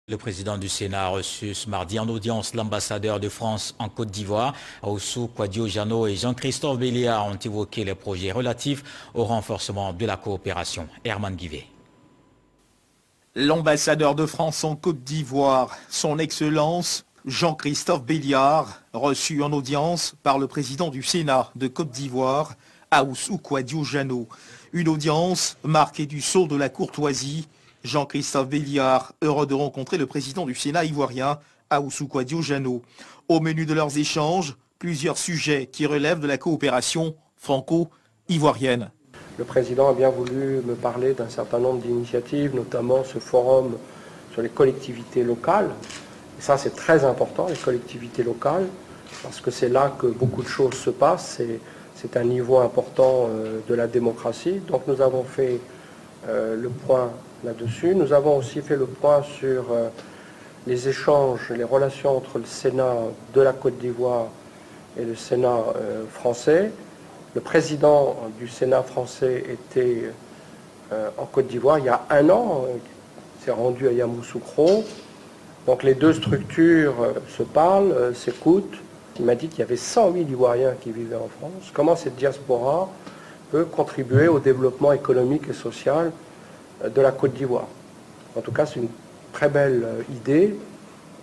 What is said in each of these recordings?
Le président du Sénat a reçu ce mardi en audience l'ambassadeur de France en Côte d'Ivoire. Oussou Kouadio-Jano et Jean-Christophe Béliard ont évoqué les projets relatifs au renforcement de la coopération. Herman Guivet. L'ambassadeur de France en Côte d'Ivoire, son Excellence Jean-Christophe Béliard, reçu en audience par le président du Sénat de Côte d'Ivoire, Oussou Kouadio-Jano. Une audience marquée du sceau de la courtoisie. Jean-Christophe Béliard, heureux de rencontrer le président du Sénat ivoirien, Oussou Kouadio-Jano. Au menu de leurs échanges, plusieurs sujets qui relèvent de la coopération franco-ivoirienne. Le président a bien voulu me parler d'un certain nombre d'initiatives, notamment ce forum sur les collectivités locales. Et ça, c'est très important, les collectivités locales, parce que c'est là que beaucoup de choses se passent. C'est un niveau important de la démocratie. Donc nous avons fait le point là-dessus. Nous avons aussi fait le point sur les échanges, les relations entre le Sénat de la Côte d'Ivoire et le Sénat français. Le président du Sénat français était en Côte d'Ivoire il y a un an, il s'est rendu à Yamoussoukro. Donc les deux structures se parlent, s'écoutent. Il m'a dit qu'il y avait 100 000 Ivoiriens qui vivaient en France. Comment cette diaspora peut contribuer au développement économique et social de la Côte d'Ivoire. En tout cas, c'est une très belle idée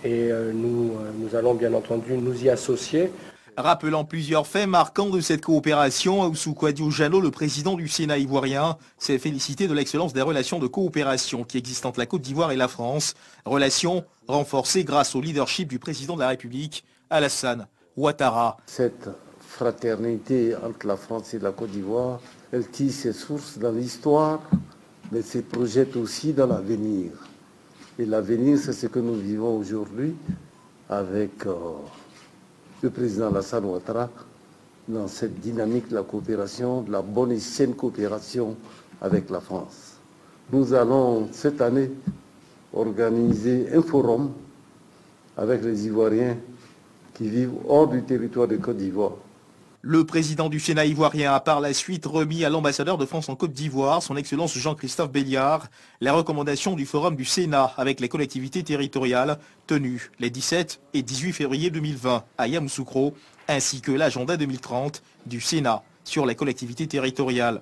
et nous allons bien entendu nous y associer. Rappelant plusieurs faits marquants de cette coopération, Oussou Kouadio-Jano, le président du Sénat ivoirien, s'est félicité de l'excellence des relations de coopération qui existent entre la Côte d'Ivoire et la France. Relations renforcées grâce au leadership du président de la République, Alassane Ouattara. Cette fraternité entre la France et la Côte d'Ivoire, elle tisse ses sources dans l'histoire, mais se projette aussi dans l'avenir. Et l'avenir, c'est ce que nous vivons aujourd'hui avec le président Alassane Ouattara dans cette dynamique de la coopération, de la bonne et saine coopération avec la France. Nous allons cette année organiser un forum avec les Ivoiriens qui vivent hors du territoire de Côte d'Ivoire. Le président du Sénat ivoirien a par la suite remis à l'ambassadeur de France en Côte d'Ivoire, son Excellence Jean-Christophe Béliard, les recommandations du Forum du Sénat avec les collectivités territoriales tenues les 17 et 18 février 2020 à Yamoussoukro, ainsi que l'agenda 2030 du Sénat sur les collectivités territoriales.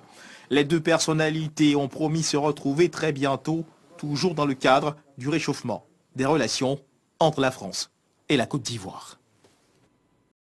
Les deux personnalités ont promis se retrouver très bientôt, toujours dans le cadre du réchauffement des relations entre la France et la Côte d'Ivoire.